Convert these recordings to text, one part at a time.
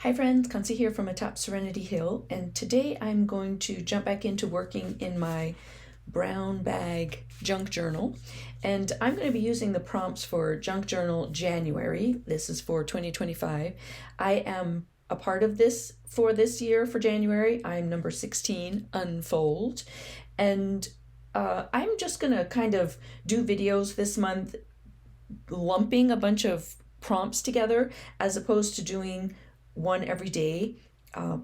Hi friends, Kansi here from atop Serenity Hill, and today I'm going to jump back into working in my brown bag junk journal, and I'm going to be using the prompts for Junk Journal January. This is for 2025. I am a part of this for this year for January. I'm number 16, Unfold, and I'm just going to kind of do videos this month, lumping a bunch of prompts together as opposed to doing one every day,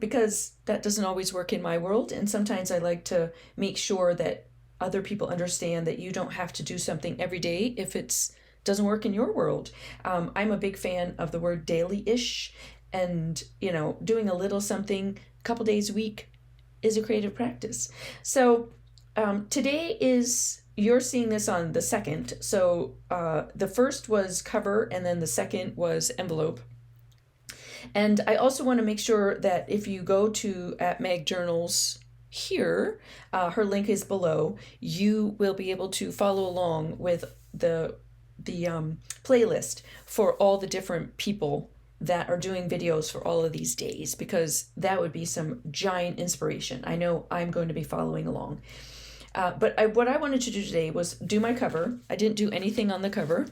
because that doesn't always work in my world. And sometimes I like to make sure that other people understand that you don't have to do something every day if it doesn't work in your world. I'm a big fan of the word daily-ish, and doing a little something a couple days a week is a creative practice. So today you're seeing this on the second. So the first was cover, and then the second was envelope. And I also want to make sure that if you go to @MagJournals here, her link is below, you will be able to follow along with the playlist for all the different people that are doing videos for all of these days, because that would be some giant inspiration. I know I'm going to be following along. But what I wanted to do today was do my cover. I didn't do anything on the cover.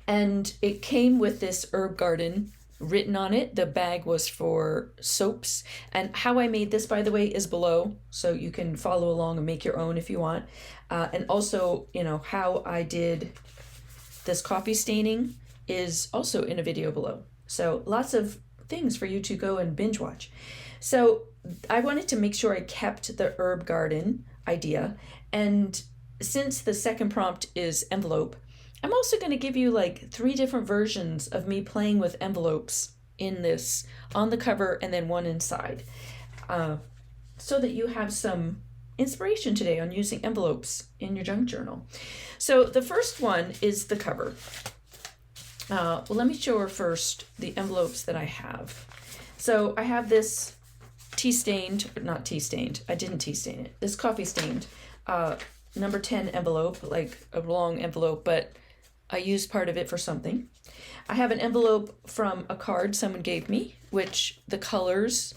And it came with this herb garden written on it. The bag was for soaps. And how I made this, by the way, is below, so you can follow along and make your own if you want. And also, how I did this coffee staining is also in a video below. So lots of things for you to go and binge watch. So I wanted to make sure I kept the herb garden idea. And since the second prompt is envelope, I'm also going to give you like 3 different versions of me playing with envelopes in this, on the cover and then one inside, so that you have some inspiration today on using envelopes in your junk journal. So the first one is the cover. Well, let me show her first the envelopes that I have. So I have this not tea stained, I didn't tea stain it, this coffee stained number 10 envelope, like a long envelope, but I used part of it for something. I have an envelope from a card someone gave me, which the colors,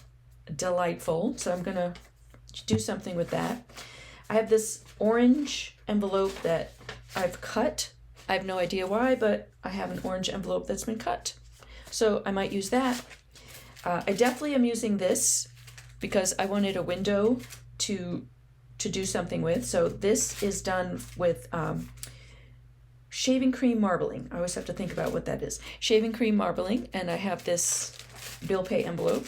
delightful. So I'm gonna do something with that. I have this orange envelope that I've cut. I have no idea why, but I have an orange envelope that's been cut. So I might use that. I definitely am using this because I wanted a window to do something with. So this is done with shaving cream marbling. I always have to think about what that is. Shaving cream marbling, and I have this bill pay envelope.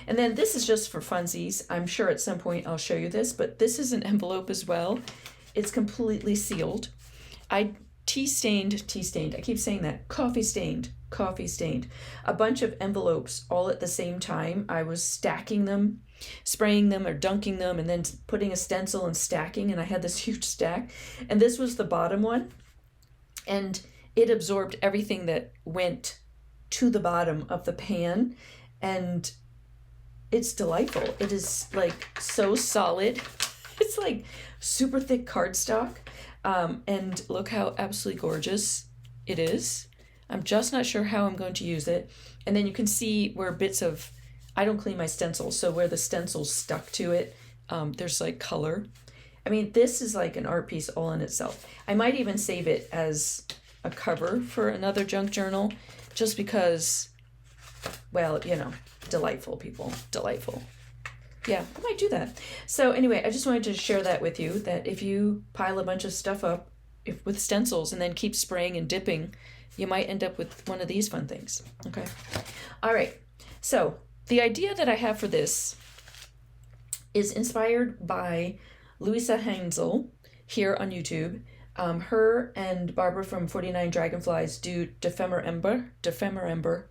And then this is just for funsies. I'm sure at some point I'll show you this, but this is an envelope as well. It's completely sealed. I tea stained, I keep saying that, coffee stained, a bunch of envelopes all at the same time. I was stacking them, spraying them or dunking them, and then putting a stencil and stacking, and I had this huge stack. And this was the bottom one. And it absorbed everything that went to the bottom of the pan, and it's delightful. It is like so solid. It's like super thick cardstock, and look how absolutely gorgeous it is. I'm just not sure how I'm going to use it. And then you can see where bits of, I don't clean my stencils, so where the stencil's stuck to it, there's like color. I mean, this is like an art piece all in itself. I might even save it as a cover for another junk journal, just because, well, delightful, people, delightful. Yeah, I might do that. So anyway, I just wanted to share that with you, that if you pile a bunch of stuff up with stencils and then keep spraying and dipping, you might end up with one of these fun things. Okay. All right. So the idea that I have for this is inspired by Louisa Hensel here on YouTube. Her and Barbara from 49 Dragonflies do Defember,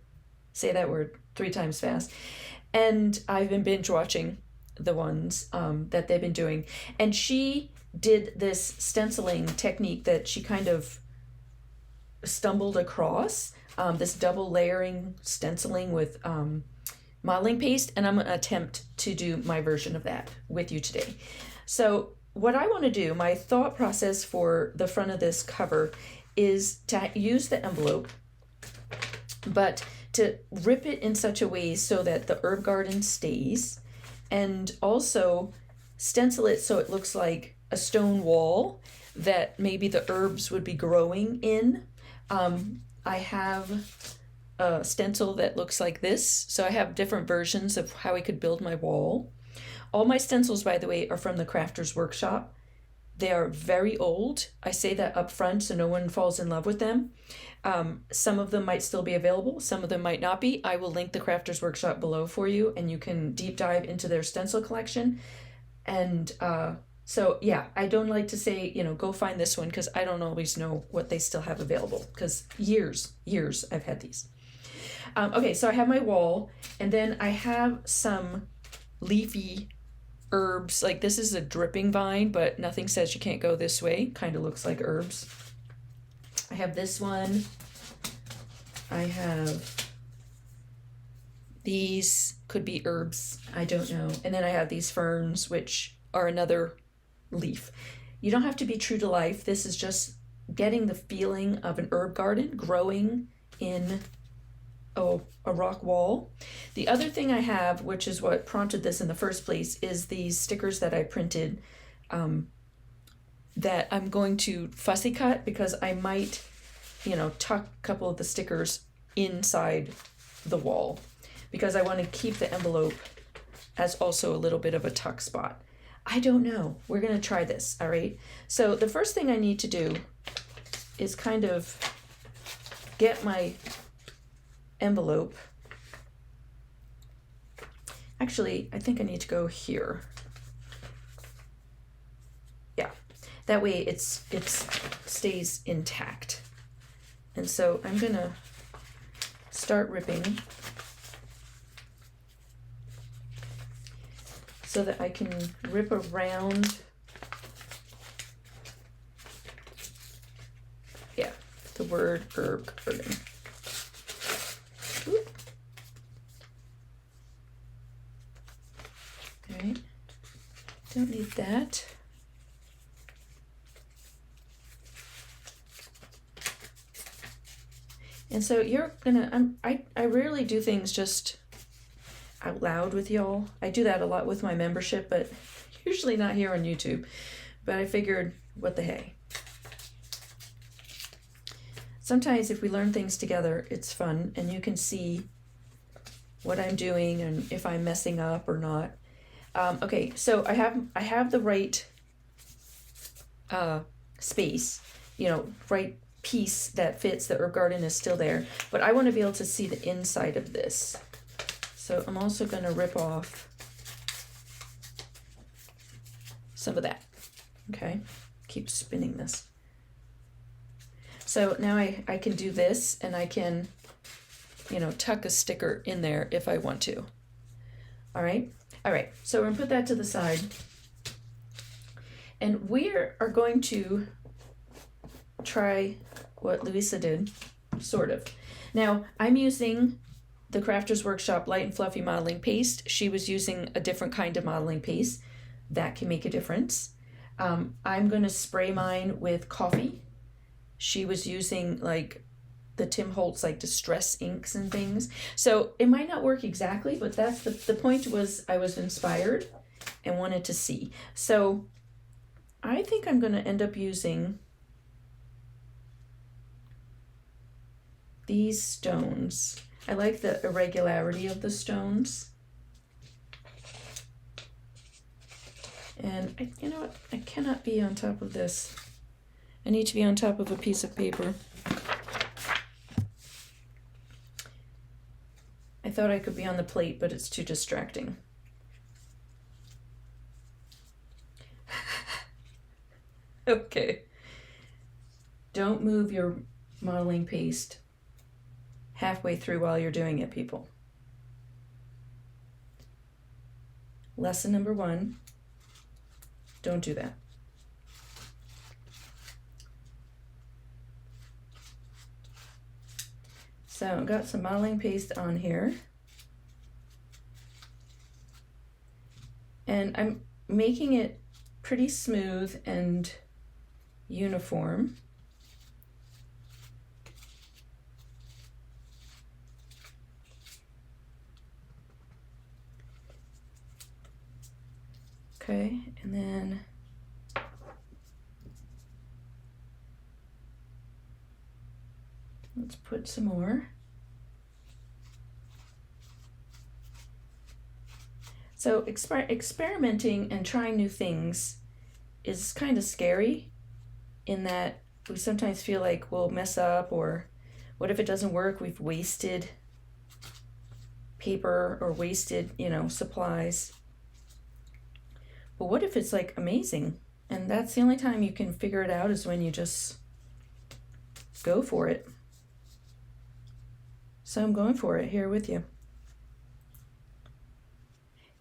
say that word 3 times fast. And I've been binge watching the ones that they've been doing. And she did this stenciling technique that she kind of stumbled across, this double layering stenciling with modeling paste. And I'm going to attempt to do my version of that with you today. So what I want to do, my thought process for the front of this cover is to use the envelope, but to rip it in such a way so that the herb garden stays, and also stencil it so it looks like a stone wall that maybe the herbs would be growing in. I have a stencil that looks like this, so I have different versions of how I could build my wall. All my stencils, by the way, are from the Crafters Workshop. They are very old. I say that up front so no one falls in love with them. Some of them might still be available, some of them might not be. I will link the Crafters Workshop below for you, and you can deep dive into their stencil collection. And so yeah, I don't like to say, go find this one, because I don't always know what they still have available, because years I've had these. Okay, so I have my wall, and then I have some leafy herbs. Like, this is a dripping vine, but nothing says you can't go this way. Kind of looks like herbs. I have this one. I have these, could be herbs, I don't know. And then I have these ferns, which are another leaf. You don't have to be true to life. This is just getting the feeling of an herb garden growing in a rock wall. The other thing I have, which is what prompted this in the first place, is these stickers that I printed that I'm going to fussy cut, because I might, tuck a couple of the stickers inside the wall, because I want to keep the envelope as also a little bit of a tuck spot. I don't know. We're going to try this, all right? So the first thing I need to do is kind of get my envelope. Actually, I think I need to go here. Yeah, that way it stays intact. And so I'm gonna start ripping so that I can rip around. Yeah, the word herb garden. Alright, don't need that. And so you're gonna, I rarely do things just out loud with y'all. I do that a lot with my membership, but usually not here on YouTube. But I figured, what the hey. Sometimes if we learn things together, it's fun, and you can see what I'm doing and if I'm messing up or not. Okay, so I have the right space, right piece that fits. The herb garden is still there, but I want to be able to see the inside of this. So I'm also going to rip off some of that. Okay, keep spinning this. So now I can do this, and I can, tuck a sticker in there if I want to. All right, so we're gonna put that to the side. And we are going to try what Louisa did, sort of. Now, I'm using the Crafters Workshop Light and Fluffy Modeling Paste. She was using a different kind of modeling paste. That can make a difference. I'm going to spray mine with coffee. She was using like the Tim Holtz like distress inks and things. So it might not work exactly, but that's the point. Was I was inspired and wanted to see. So I think I'm going to end up using these stones. I like the irregularity of the stones. And you know what? I cannot be on top of this. I need to be on top of a piece of paper. I thought I could be on the plate, but it's too distracting. Okay. Don't move your modeling paste halfway through while you're doing it, people. Lesson number 1, don't do that. So I've got some modeling paste on here. And I'm making it pretty smooth and uniform. Okay, and then let's put some more. So experimenting and trying new things is kind of scary in that we sometimes feel like we'll mess up, or what if it doesn't work? We've wasted paper or wasted, supplies. But what if it's like amazing? And that's the only time you can figure it out, is when you just go for it. So I'm going for it here with you.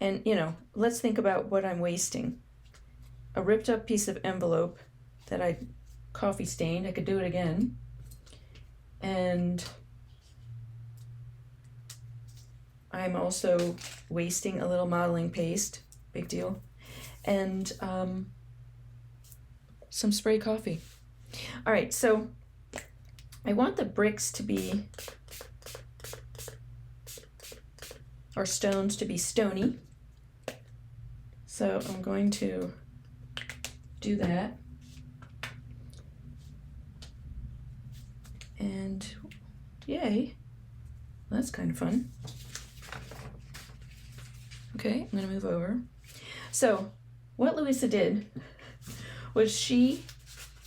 And, let's think about what I'm wasting. A ripped up piece of envelope that I coffee stained. I could do it again. And I'm also wasting a little modeling paste. Big deal. And some spray coffee. All right, so I want the bricks to be, or stones to be stony. So I'm going to do that. And yay, that's kind of fun. Okay, I'm gonna move over. So what Louisa did was she,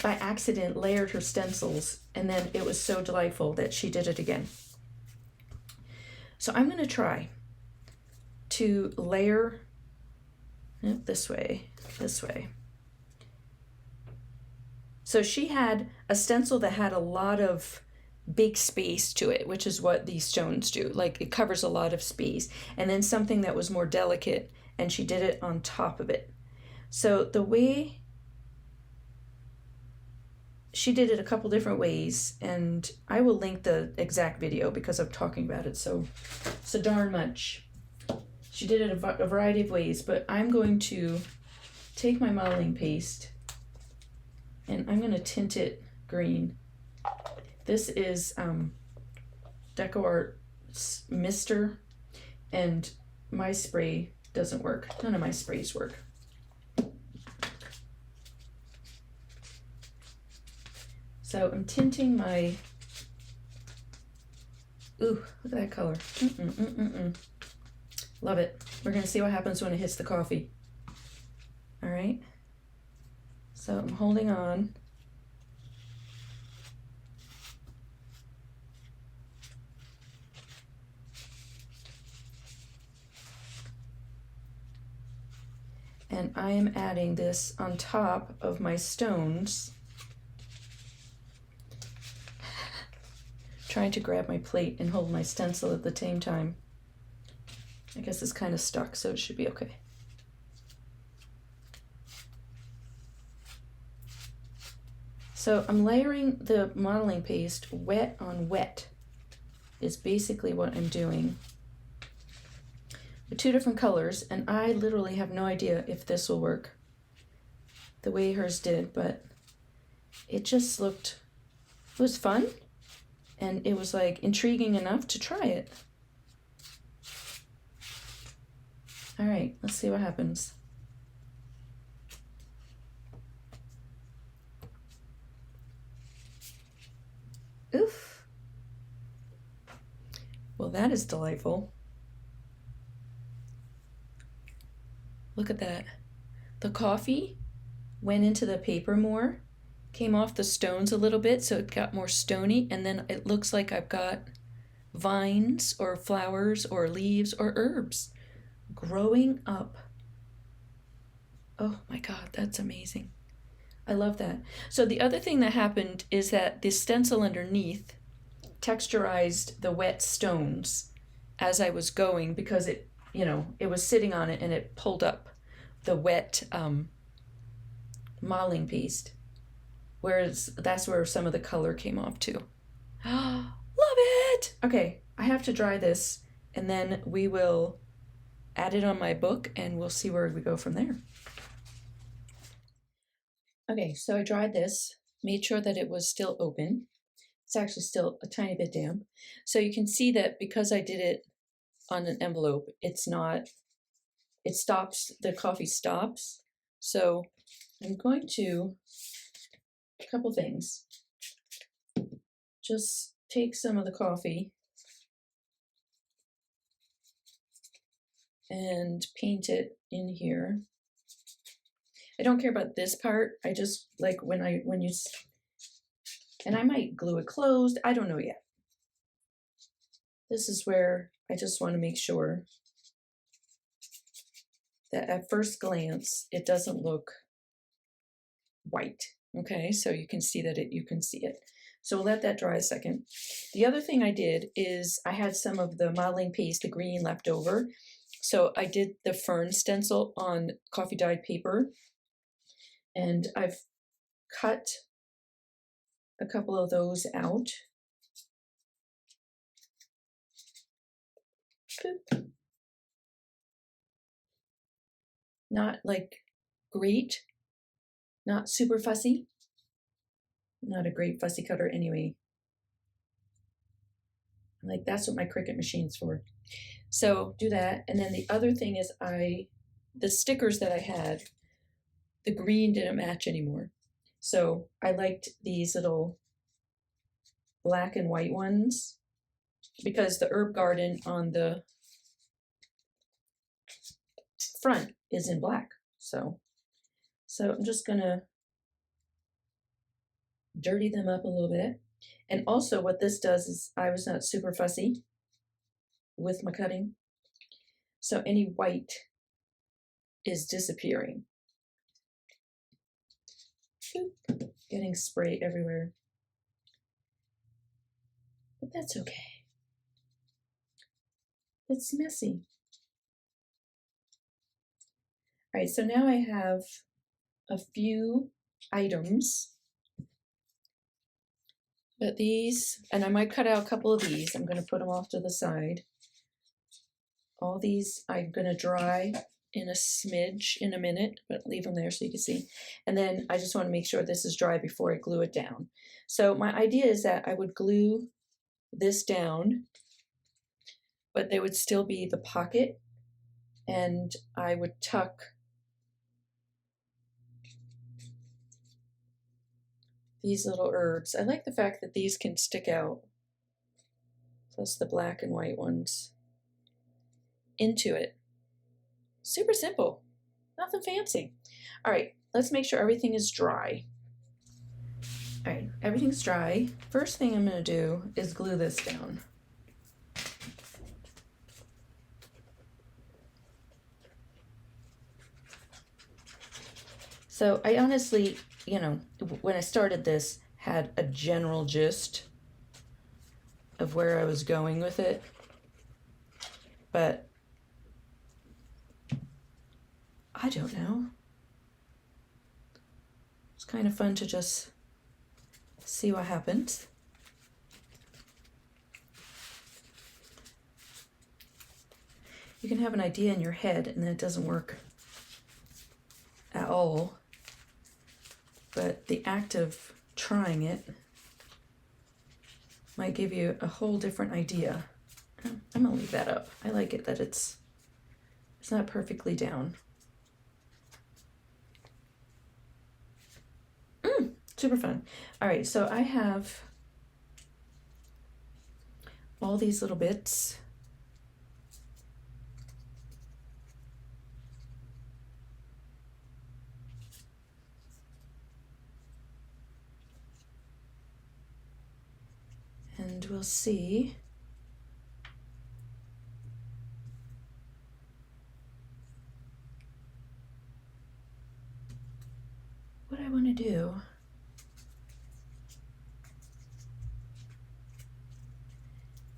by accident, layered her stencils, and then it was so delightful that she did it again. So I'm gonna try to layer this way. So she had a stencil that had a lot of big space to it, which is what these stones do. Like, it covers a lot of space. And then something that was more delicate, and she did it on top of it. So the way she did it a couple different ways, and I will link the exact video because I'm talking about it so darn much. She did it a variety of ways, but I'm going to take my modeling paste and I'm going to tint it green. This is DecoArt Mister, and my spray doesn't work. None of my sprays work. So I'm tinting my, ooh, look at that color. Love it. We're gonna see what happens when it hits the coffee. All right. So I'm holding on. And I am adding this on top of my stones. Trying to grab my plate and hold my stencil at the same time. I guess it's kind of stuck, so it should be okay. So I'm layering the modeling paste wet on wet, is basically what I'm doing. With two different colors, and I literally have no idea if this will work the way hers did, but it just looked, it was fun, and it was like intriguing enough to try it. All right, let's see what happens. Oof. Well, that is delightful. Look at that. The coffee went into the paper more, came off the stones a little bit, so it got more stony, and then it looks like I've got vines or flowers or leaves or herbs growing up. Oh my God, that's amazing. I love that. So the other thing that happened is that the stencil underneath texturized the wet stones as I was going, because it was sitting on it and it pulled up the wet modeling paste. Whereas that's where some of the color came off too. Love it! Okay, I have to dry this, and then we will add it on my book and we'll see where we go from there. Okay, so I dried this, made sure that it was still open. It's actually still a tiny bit damp. So you can see that because I did it on an envelope, it's it stops, the coffee stops. So I'm going to, a couple things. Just take some of the coffee and paint it in here. I don't care about this part. I just like when you, and I might glue it closed. I don't know yet. This is where I just want to make sure that at first glance, it doesn't look white. Okay, so you can see that you can see it. So we'll let that dry a second. The other thing I did is I had some of the modeling paste, the green, left over. So I did the fern stencil on coffee dyed paper, and I've cut a couple of those out. Boop. Not like great, not super fussy. I'm not a great fussy cutter anyway. Like, that's what my Cricut machine's for. So do that. And then the other thing is the stickers that I had, the green didn't match anymore. So I liked these little black and white ones because the herb garden on the front is in black. So I'm just gonna dirty them up a little bit. And also what this does is I was not super fussy with my cutting. So any white is disappearing. Getting spray everywhere. But that's okay. It's messy. All right, so now I have a few items. But these, and I might cut out a couple of these. I'm going to put them off to the side. All these I'm going to dry in a smidge in a minute, but leave them there so you can see. And then I just want to make sure this is dry before I glue it down. So my idea is that I would glue this down, but there would still be the pocket, and I would tuck these little herbs. I like the fact that these can stick out, plus the black and white ones, into it. Super simple, nothing fancy. All right, let's make sure everything is dry. All right, everything's dry. First thing I'm gonna do is glue this down. So I honestly, when I started this, had a general gist of where I was going with it, but I don't know. It's kind of fun to just see what happens. You can have an idea in your head and then it doesn't work at all. But the act of trying it might give you a whole different idea. I'm gonna leave that up. I like it that it's not perfectly down. Super fun. All right, so I have all these little bits. And we'll see what I want to do.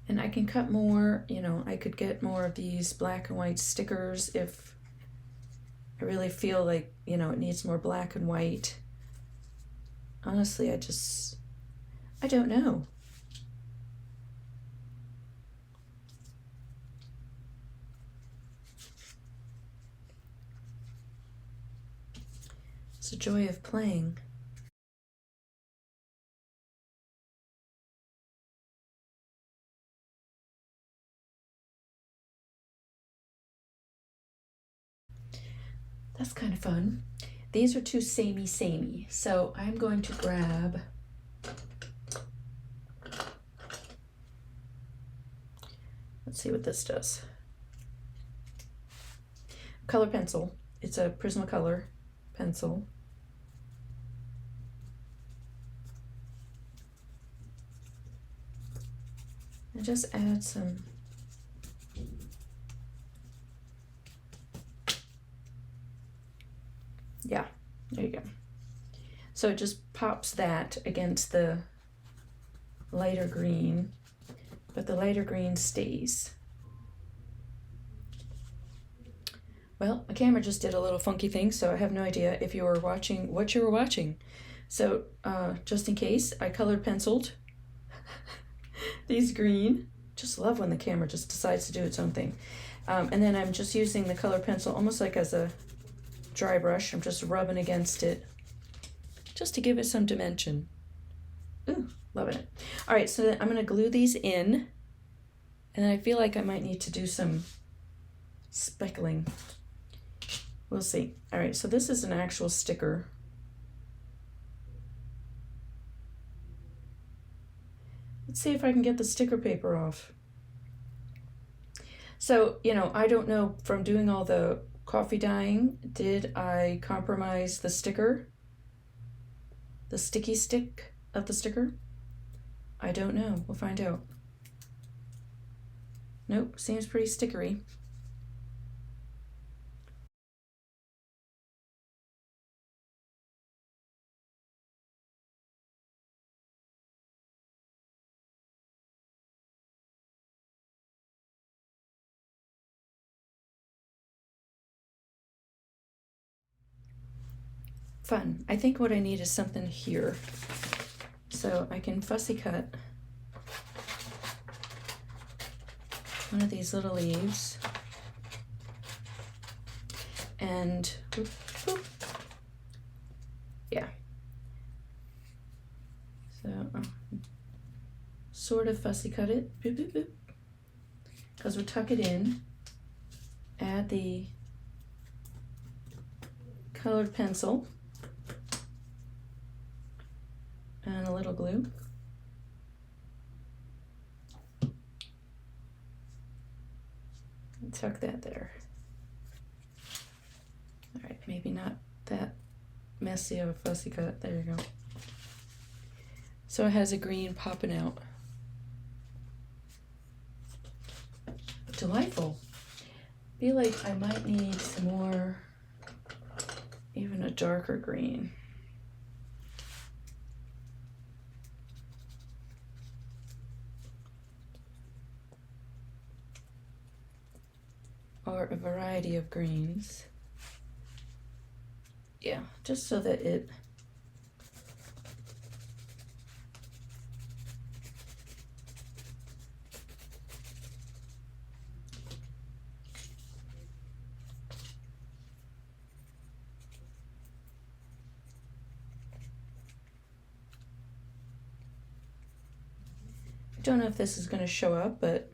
And I can cut more, I could get more of these black and white stickers if I really feel like, it needs more black and white. Honestly, I don't know. It's the joy of playing. that's kind of fun. These are too samey. So I'm going to grab, let's see what this does. Color pencil. It's a Prismacolor pencil. And just add some yeah, there you go. So it just pops that against the lighter green, but the lighter green stays. Well, my camera just did a little funky thing, so I have no idea if you were watching what you were watching. So just in case, I colored penciled these green. Just love when the camera just decides to do its own thing. And then I'm just using the color pencil almost like as a dry brush. I'm just rubbing against it just to give it some dimension. Ooh, loving it. All right, so then I'm gonna glue these in, and then I feel like I might need to do some speckling. We'll see. All right, so this is an actual sticker. Let's see if I can get the sticker paper off. So, you know, I don't know, from doing all the coffee dyeing, did I compromise the sticker? The sticky stick of the sticker? I don't know. We'll find out. Nope, seems pretty stickery. Fun. I think what I need is something here. So I can fussy cut one of these little leaves and whoop, whoop. Yeah. So sort of fussy cut it, because we'll tuck it in, add the colored pencil and a little glue. And tuck that there. All right, maybe not that messy of a fussy cut. There you go. So it has a green popping out. Delightful. Feel like I might need some more, even a darker green. Or a variety of greens. Yeah, just so that it I don't know if this is going to show up, but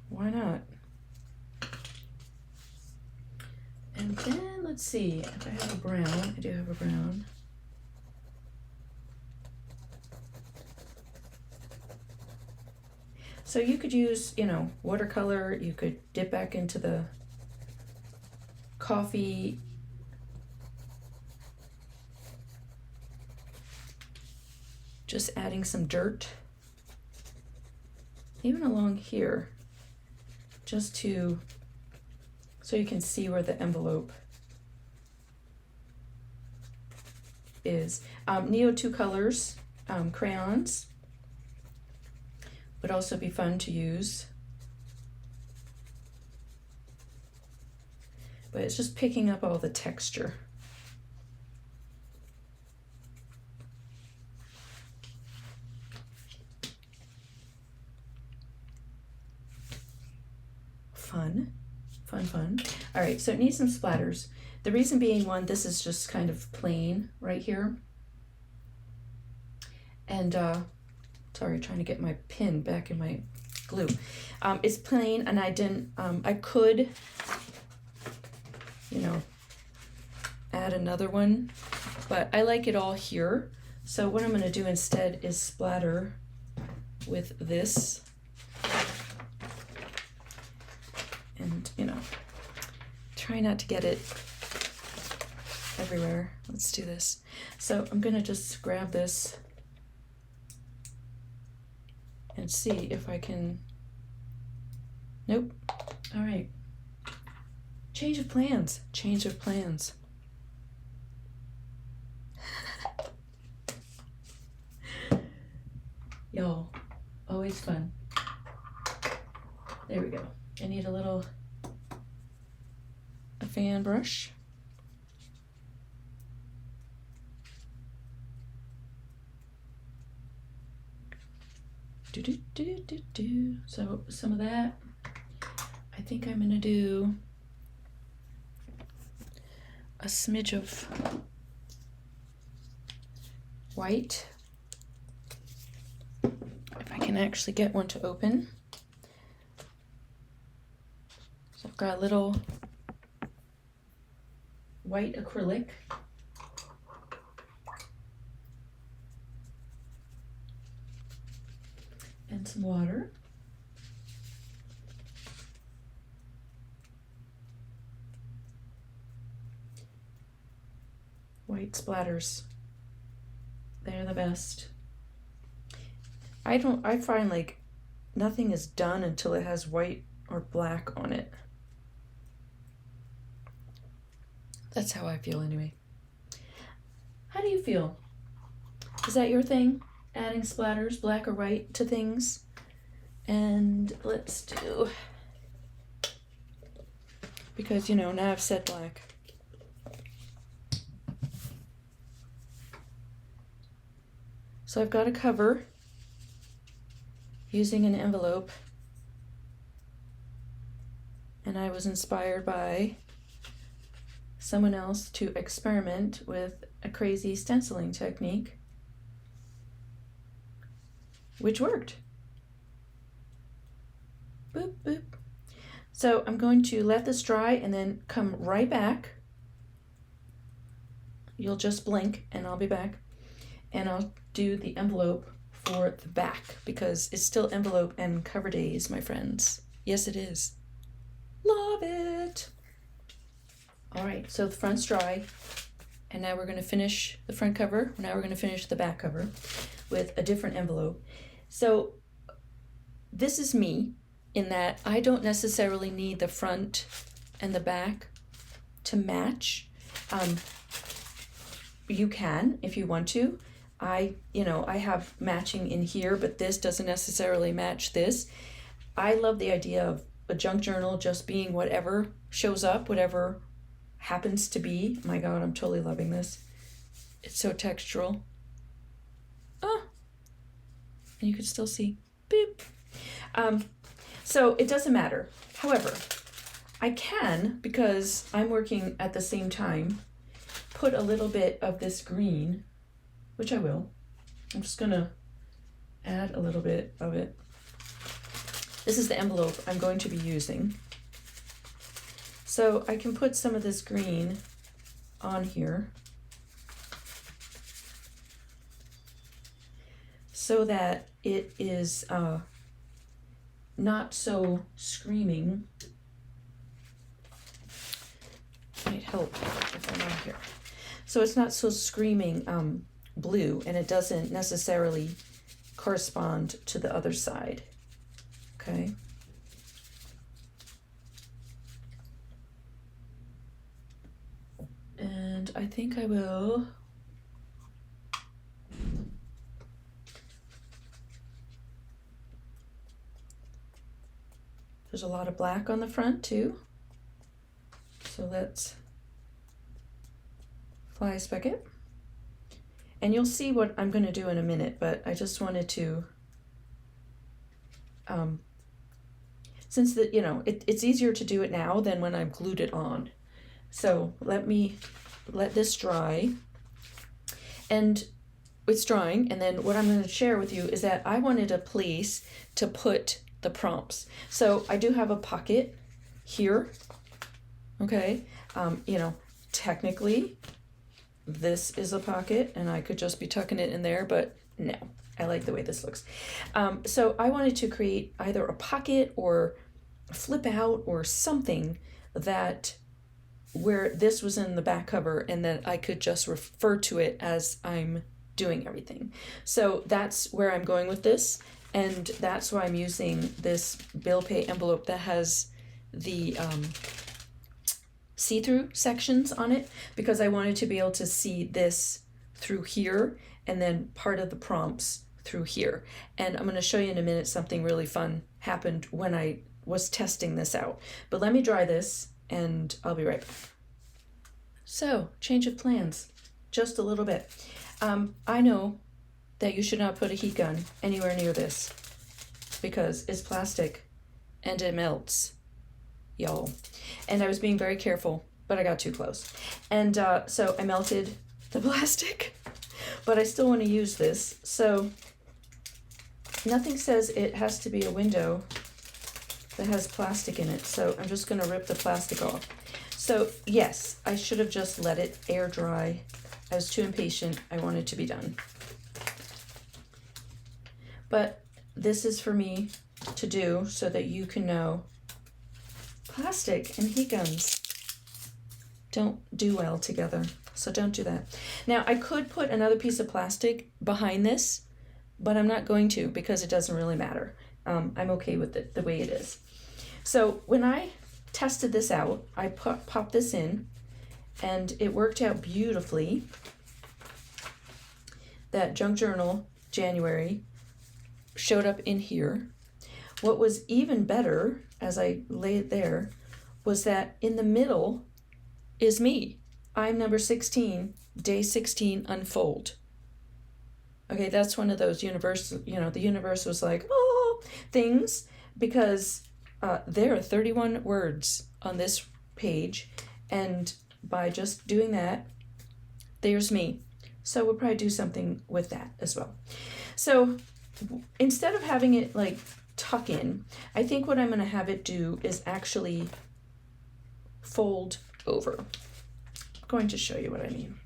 why not? And then let's see if I have a brown. I do have a brown. So you could use, you know, watercolor. You could dip back into the coffee. Just adding some dirt, even along here, just to, so you can see where the envelope is. Neo 2 Colors crayons would also be fun to use. But it's just picking up all the texture. Fun. All right, so it needs some splatters. The reason being, one, this is just kind of plain right here. And, sorry, trying to get my pin back in my glue. It's plain, and I didn't, I could you know, add another one, but I like it all here. So what I'm going to do instead is splatter with this, and, you know, try not to get it everywhere. Let's do this. So I'm going to just grab this and see if I can, nope. All right. Change of plans, change of plans. Y'all, always fun. There we go. I need a fan brush. So some of that. I think I'm gonna do a smidge of white. If I can actually get one to open. So I've got a little white acrylic. And some water. White splatters. They're the best. I find like nothing is done until it has white or black on it. That's how I feel anyway. How do you feel? Is that your thing? Adding splatters, black or white, to things? And let's do, because, you know, now I've said black. So I've got a cover using an envelope, and I was inspired by someone else to experiment with a crazy stenciling technique, which worked. Boop, boop. So I'm going to let this dry and then come right back. You'll just blink and I'll be back. And I'll do the envelope for the back, because it's still envelope and cover days, my friends. Yes, it is. Love it. All right, so the front's dry, and now we're going to finish the front cover. Now we're going to finish the back cover with a different envelope. So this is me in that I don't necessarily need the front and the back to match. You can if you want to. I have matching in here, but this doesn't necessarily match this. I love the idea of a junk journal just being whatever shows up, whatever happens to be. My God, I'm totally loving this. It's so textural. Ah, and you can still see, beep. So it doesn't matter. However, I can, because I'm working at the same time, put a little bit of this green, which I will. I'm just gonna add a little bit of it. This is the envelope I'm going to be using. So I can put some of this green on here so that it is not so screaming. Might help if I'm on here. So it's not so screaming blue, and it doesn't necessarily correspond to the other side. Okay. And I think I will there's a lot of black on the front too. So let's fly speck it. And you'll see what I'm going to do in a minute, but I just wanted to, since it's easier to do it now than when I've glued it on. So let this dry, and it's drying. And then what I'm going to share with you is that I wanted a place to put the prompts. So I do have a pocket here. Okay. You know, technically this is a pocket and I could just be tucking it in there, but no, I like the way this looks. So I wanted to create either a pocket or flip out or something that where this was in the back cover and that I could just refer to it as I'm doing everything. So that's where I'm going with this, and that's why I'm using this bill pay envelope that has the see-through sections on it, because I wanted to be able to see this through here and then part of the prompts through here. And I'm going to show you in a minute something really fun happened when I was testing this out. But let me dry this and I'll be right back. So, change of plans, just a little bit. I know that you should not put a heat gun anywhere near this because it's plastic and it melts, y'all. And I was being very careful, but I got too close. And so I melted the plastic, but I still want to use this. So nothing says it has to be a window that has plastic in it. So I'm just going to rip the plastic off. So yes, I should have just let it air dry. I was too impatient. I wanted to be done. But this is for me to do so that you can know plastic and heat guns don't do well together. So don't do that. Now I could put another piece of plastic behind this, but I'm not going to because it doesn't really matter. I'm okay with it the way it is. So when I tested this out, I popped this in and it worked out beautifully. That Junk Journal January showed up in here. What was even better, as I lay it there, was that in the middle is me. I'm number 16, day 16, unfold. Okay, that's one of those universal, the universe was like, oh, things, because there are 31 words on this page, and by just doing that, there's me. So we'll probably do something with that as well. So instead of having it like tuck in, I think what I'm going to have it do is actually fold over. I'm going to show you what I mean.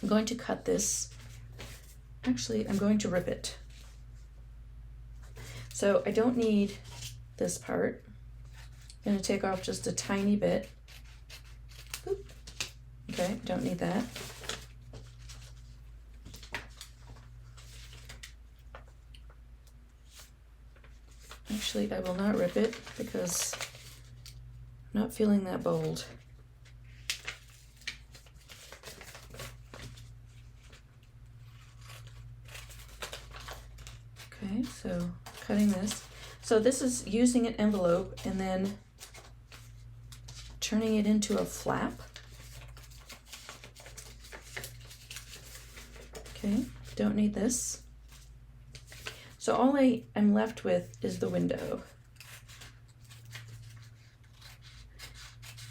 I'm going to cut this. Actually, I'm going to rip it. So I don't need this part. I'm going to take off just a tiny bit. Oop. Okay, don't need that. Actually, I will not rip it because I'm not feeling that bold. Okay, so cutting this. So this is using an envelope and then turning it into a flap. Okay, don't need this. So all I am left with is the window.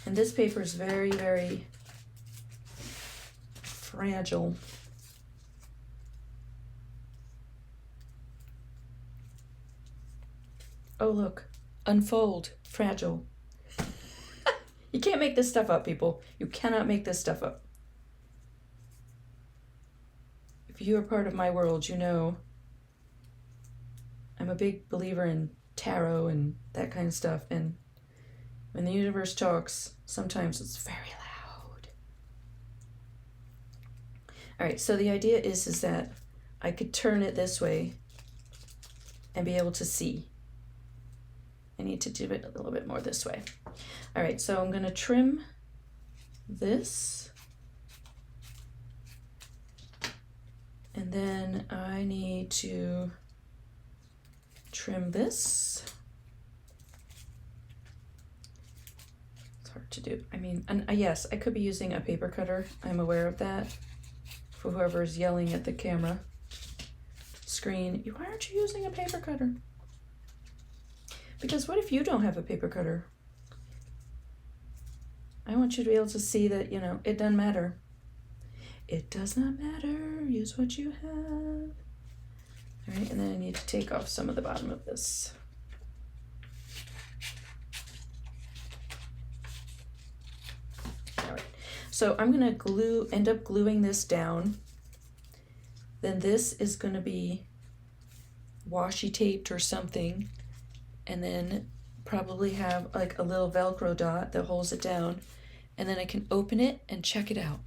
And this paper is very, very fragile. Oh, look, unfold, fragile. You can't make this stuff up, people. You cannot make this stuff up. If you are part of my world, you know I'm a big believer in tarot and that kind of stuff. And when the universe talks, sometimes it's very loud. All right, so the idea is that I could turn it this way and be able to see. I need to do it a little bit more this way. All right, so I'm going to trim this. And then I need to trim this. It's hard to do. I mean, and yes, I could be using a paper cutter. I'm aware of that. For whoever's yelling at the camera screen, why aren't you using a paper cutter? Because what if you don't have a paper cutter? I want you to be able to see that, it doesn't matter. It does not matter. Use what you have. All right, and then I need to take off some of the bottom of this. So I'm gonna end up gluing this down. Then this is gonna be washi taped or something, and then probably have like a little Velcro dot that holds it down, and then I can open it and check it out.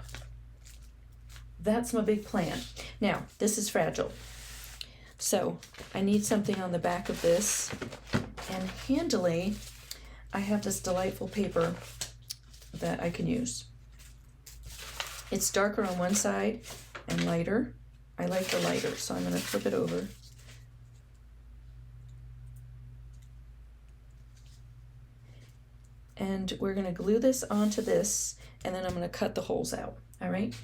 That's my big plan. Now, this is fragile. So I need something on the back of this, and handily, I have this delightful paper that I can use. It's darker on one side and lighter. I like the lighter, so I'm gonna flip it over. And we're gonna glue this onto this, and then I'm gonna cut the holes out, all right?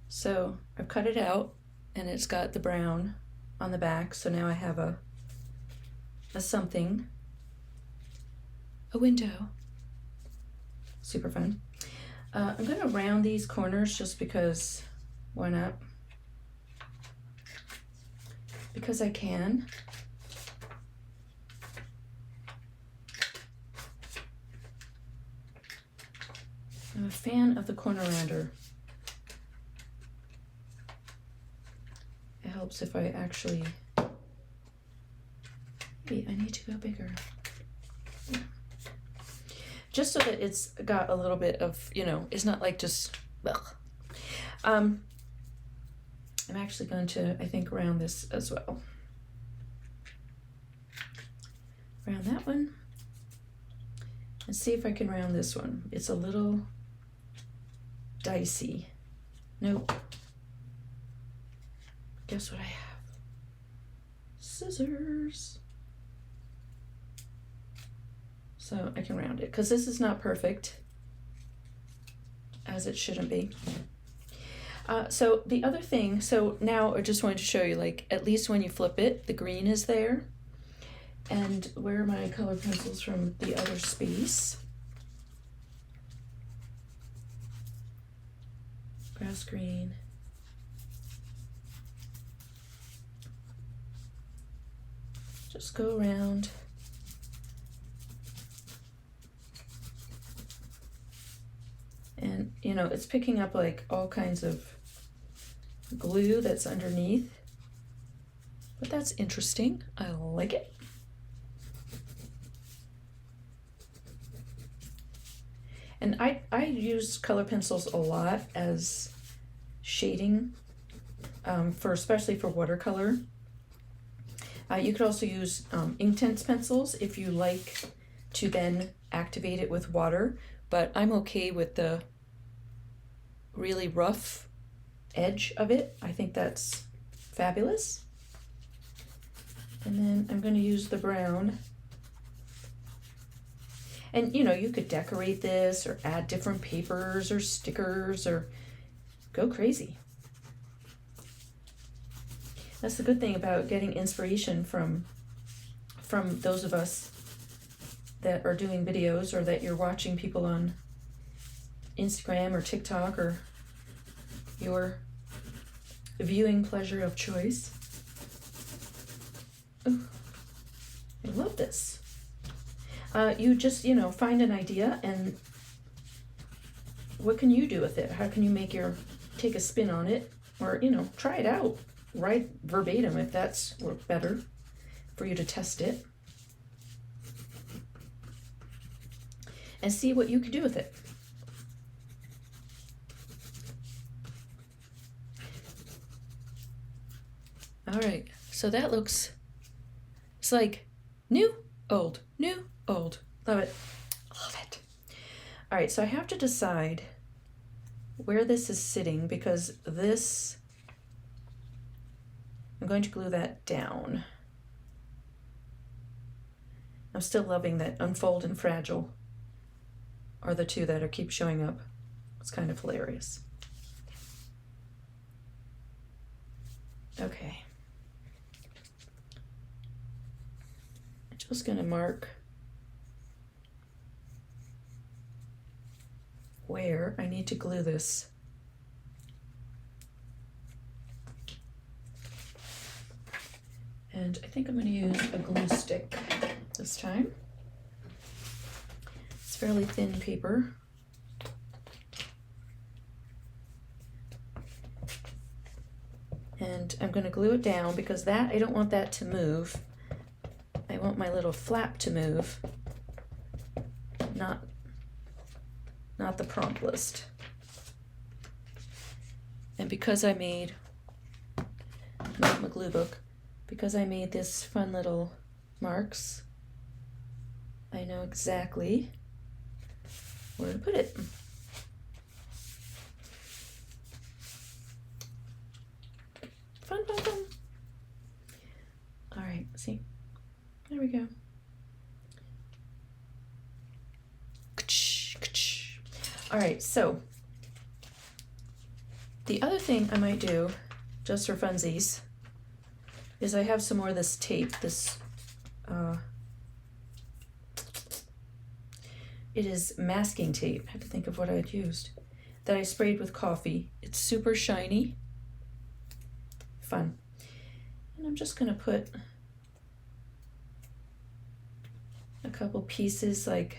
So I've cut it out, and it's got the brown on the back, so now I have a something, a window. Super fun. I'm gonna round these corners just because, why not? Because I can. I'm a fan of the corner rounder. It helps if I actually, maybe I need to go bigger. Yeah. Just so that it's got a little bit of, you know, it's not like just, ugh. I'm actually going to, I think, round this as well. Round that one. And see if I can round this one. It's a little dicey. Nope. Guess what I have? Scissors. So I can round it, because this is not perfect, as it shouldn't be. So the other thing, so now I just wanted to show you, like, at least when you flip it, the green is there. And where are my color pencils from the other space? Grass green. Just go around. And, you know, it's picking up like all kinds of glue that's underneath. But that's interesting. I like it. And I use color pencils a lot as shading, especially for watercolor. You could also use Inktense pencils if you like to then activate it with water, but I'm okay with the really rough edge of it. I think that's fabulous. And then I'm going to use the brown. And you know, you could decorate this or add different papers or stickers or go crazy. That's the good thing about getting inspiration from those of us that are doing videos, or that you're watching people on Instagram or TikTok, or your viewing pleasure of choice. Ooh, I love this. You just, you know, find an idea, and what can you do with it? How can you take a spin on it, or, you know, try it out. Write verbatim if that's better for you to test it. And see what you can do with it. All right, so that looks, it's like new, old, new, old. Love it. Love it. All right, so I have to decide where this is sitting, because this, I'm going to glue that down. I'm still loving that Unfold and Fragile are the two that keep showing up. It's kind of hilarious. Okay. I'm just going to mark where I need to glue this. And I think I'm going to use a glue stick this time. It's fairly thin paper. And I'm going to glue it down because I don't want that to move. I want my little flap to move, not the prompt list. And because I made my glue book, because I made this fun little marks, I know exactly where to put it. Fun, fun, fun. All right, see, there we go. All right, so the other thing I might do, just for funsies, is I have some more of this tape, it is masking tape. I have to think of what I had used, that I sprayed with coffee. It's super shiny, fun. And I'm just gonna put a couple pieces, like,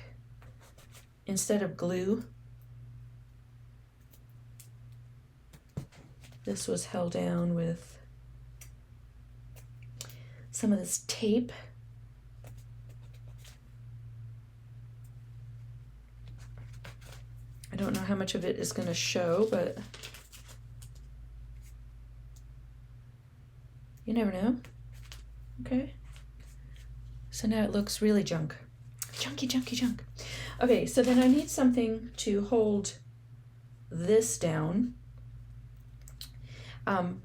instead of glue, this was held down with some of this tape. I don't know how much of it is going to show, but you never know. Okay. So now it looks really junk. Junky, junky, junk. Okay, so then I need something to hold this down.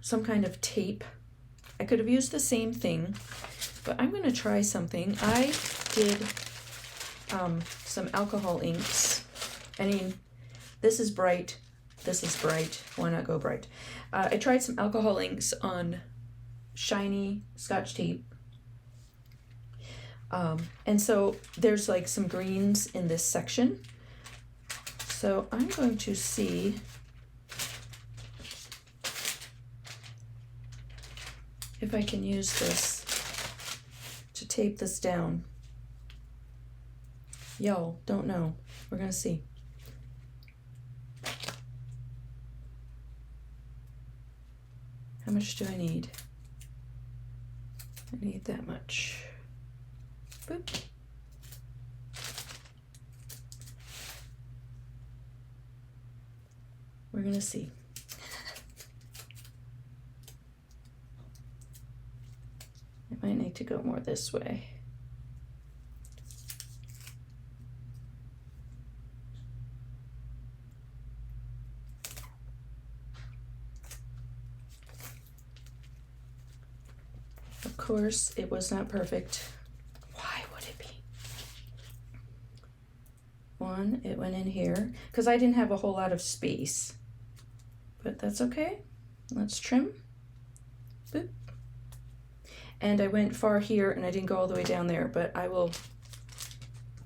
Some kind of tape. I could have used the same thing, but I'm going to try something. I did some alcohol inks. I mean, this is bright. This is bright. Why not go bright? I tried some alcohol inks on shiny Scotch tape. And so there's like some greens in this section. So I'm going to see if I can use this to tape this down. Y'all don't know. We're gonna see. How much do I need? I need that much. Boop. We're gonna see. I might need to go more this way. Of course, it was not perfect. Why would it be? One, it went in here because I didn't have a whole lot of space, but that's okay. Let's trim. Boop. And I went far here and I didn't go all the way down there, but I will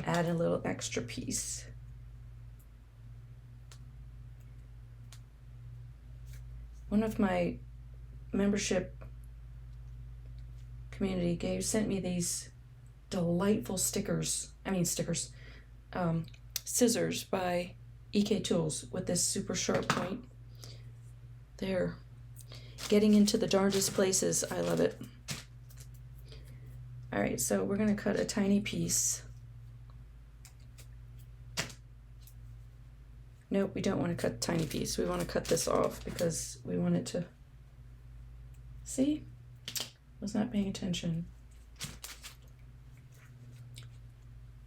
add a little extra piece. One of my membership community sent me these delightful scissors by EK Tools with this super sharp point. They're getting into the darndest places. I love it. All right, so we're gonna cut a tiny piece. Nope, we don't want to cut a tiny piece. We want to cut this off because we want it to, see? Was not paying attention.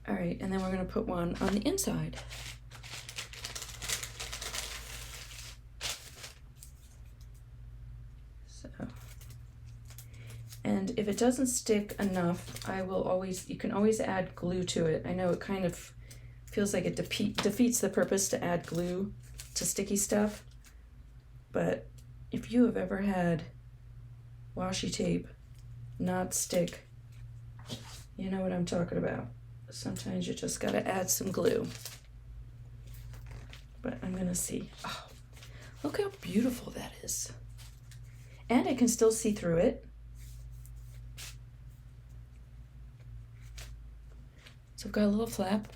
All right, and then we're gonna put one on the inside. So, and if it doesn't stick enough, you can always add glue to it. I know it kind of feels like it defeats the purpose to add glue to sticky stuff, but if you have ever had washi tape not stick, you know what I'm talking about. Sometimes you just gotta add some glue. But I'm gonna see. Oh, look how beautiful that is. And I can still see through it. So I've got a little flap.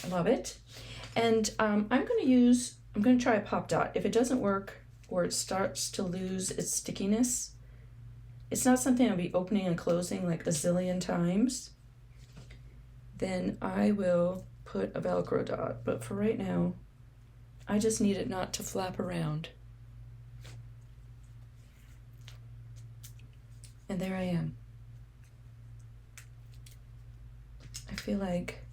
I love it. And I'm gonna try a pop dot. If it doesn't work or it starts to lose its stickiness, it's not something I'll be opening and closing like a zillion times, then I will put a Velcro dot. But for right now, I just need it not to flap around. And there I am. I feel like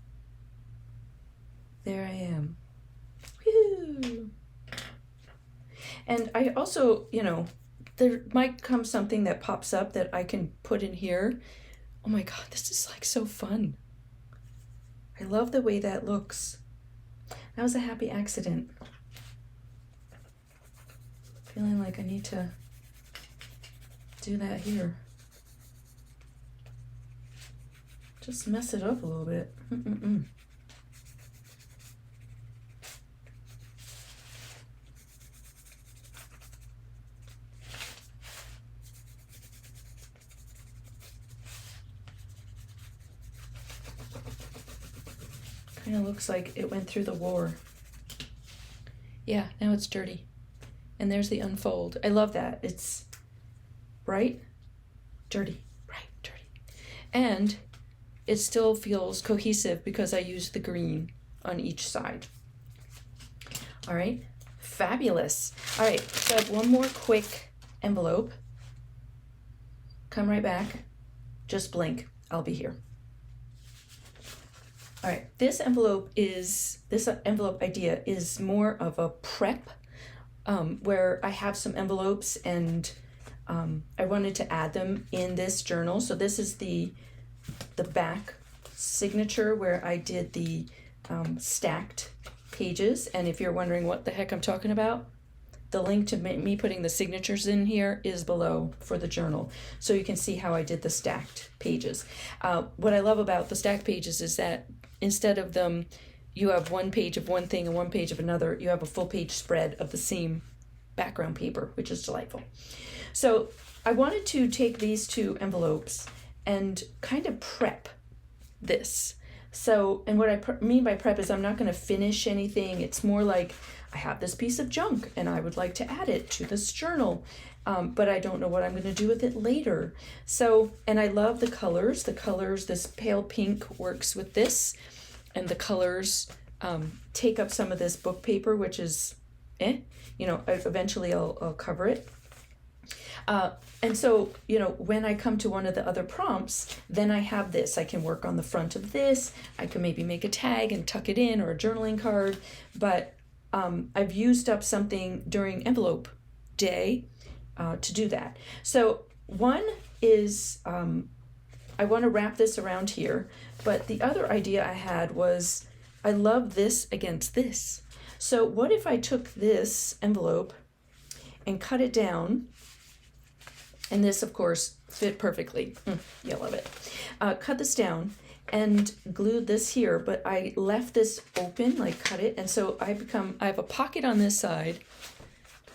there I am. Woo! And I also, you know, there might come something that pops up that I can put in here. Oh my God, this is like so fun. I love the way that looks. That was a happy accident. Feeling like I need to do that here. Just mess it up a little bit. Kind of looks like it went through the war. Yeah, now it's dirty. And there's the unfold. I love that. It's bright, dirty, bright, dirty. And it still feels cohesive because I used the green on each side. All right, fabulous. All right, so I have one more quick envelope. Come right back. Just blink. I'll be here. All right, this envelope idea is more of a prep where I have some envelopes and I wanted to add them in this journal. So this is the back signature where I did the stacked pages. And if you're wondering what the heck I'm talking about, the link to me putting the signatures in here is below for the journal. So you can see how I did the stacked pages. What I love about the stacked pages is that instead of them, you have one page of one thing and one page of another, you have a full page spread of the same background paper, which is delightful. So I wanted to take these two envelopes and kind of prep this. So, and what I mean by prep is I'm not going to finish anything. It's more like I have this piece of junk and I would like to add it to this journal, but I don't know what I'm going to do with it later. So, and I love the colors. The colors, this pale pink works with this, and the colors take up some of this book paper, which is, you know, eventually I'll cover it. And so, you know, when I come to one of the other prompts, then I have this. I can work on the front of this. I can maybe make a tag and tuck it in, or a journaling card. But I've used up something during envelope day to do that. So one is I want to wrap this around here. But the other idea I had was I love this against this. So what if I took this envelope and cut it down? And this, of course, fit perfectly. You'll love it. Cut this down and glued this here, but I left this open, like cut it. And so I have a pocket on this side,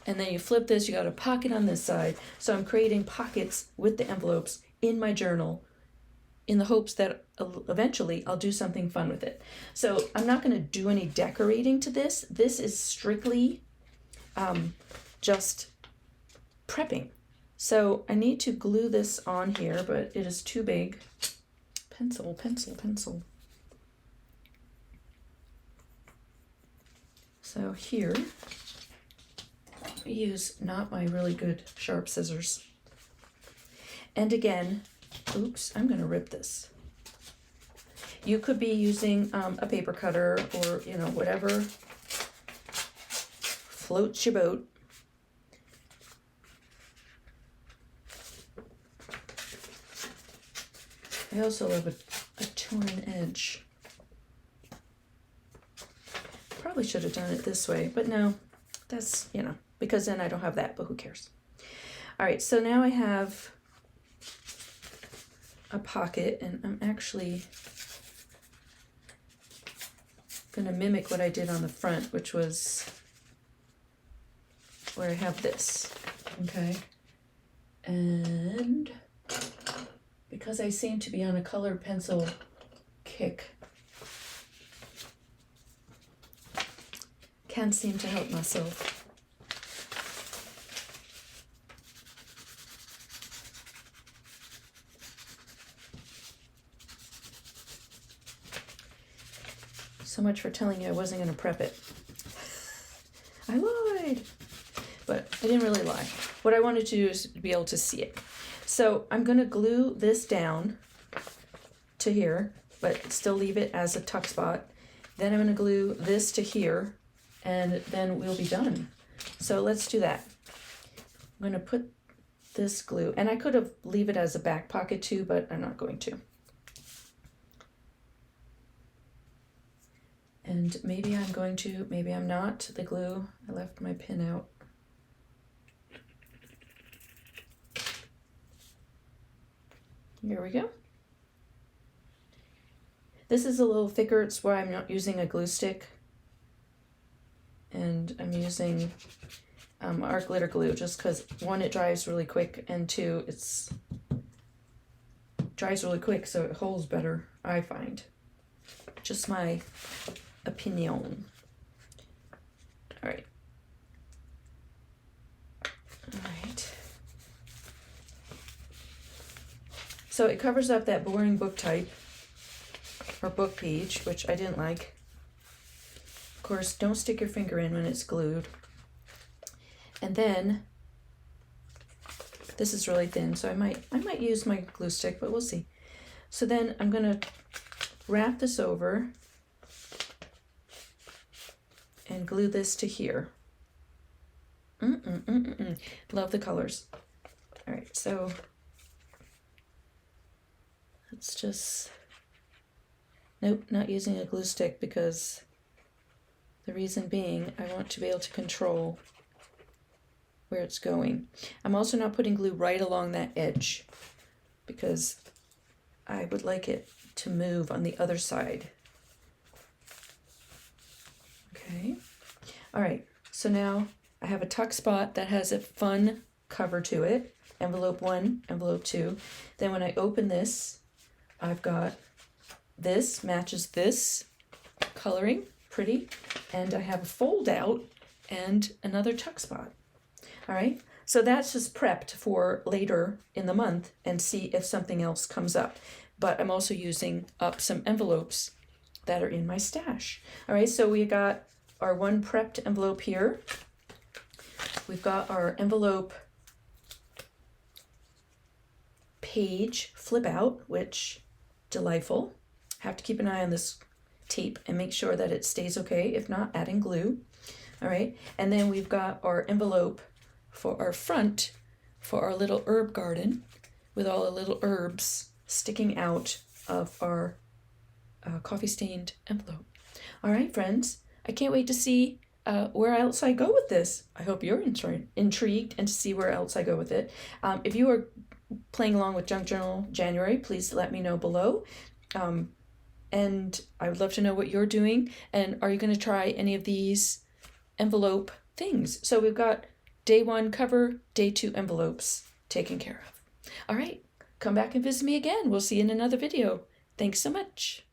and then you flip this, you got a pocket on this side. So I'm creating pockets with the envelopes in my journal in the hopes that eventually I'll do something fun with it. So I'm not going to do any decorating to this. This is strictly just prepping. So I need to glue this on here, but it is too big. Pencil, pencil, pencil. So here, I use not my really good sharp scissors. And again, oops, I'm going to rip this. You could be using a paper cutter or, you know, whatever floats your boat. I also love a torn edge. Probably should have done it this way, but no, that's, you know, because then I don't have that, but who cares? All right, so now I have a pocket, and I'm actually going to mimic what I did on the front, which was where I have this, okay? And because I seem to be on a colored pencil kick, can't seem to help myself. So much for telling you I wasn't going to prep it. I lied. But I didn't really lie. What I wanted to do is be able to see it. So I'm going to glue this down to here, but still leave it as a tuck spot. Then I'm going to glue this to here, and then we'll be done. So let's do that. I'm going to put this glue, and I could have leave it as a back pocket too, but I'm not going to. And maybe I'm going to, maybe I'm not. The glue, I left my pin out. Here we go. This is a little thicker, it's why I'm not using a glue stick. And I'm using art glitter glue just because, one, it dries really quick, and two, it's dries really quick so it holds better, I find. Just my opinion. All right. So it covers up that boring book type or book page, which I didn't like. Of course, don't stick your finger in when it's glued. And then this is really thin, so I might use my glue stick, but we'll see. So then I'm gonna wrap this over and glue this to here. Love the colors. All right, so let's just, nope, not using a glue stick, because the reason being I want to be able to control where it's going. I'm also not putting glue right along that edge because I would like it to move on the other side. Okay, all right, so now I have a tuck spot that has a fun cover to it, envelope 1, envelope 2. Then when I open this, I've got this matches this coloring, pretty, and I have a fold out and another tuck spot. All right, so that's just prepped for later in the month and see if something else comes up. But I'm also using up some envelopes that are in my stash. All right, so we got our one prepped envelope here. We've got our envelope page flip out, which delightful. Have to keep an eye on this tape and make sure that it stays okay. If not, adding glue. All right, and then we've got our envelope for our front for our little herb garden with all the little herbs sticking out of our coffee stained envelope. All right, friends, I can't wait to see where else I go with this. I hope you're intrigued and to see where else I go with it. If you are playing along with Junk Journal January, please let me know below. And I would love to know what you're doing. And are you going to try any of these envelope things? So we've got day 1 cover, day 2 envelopes taken care of. All right, come back and visit me again. We'll see you in another video. Thanks so much.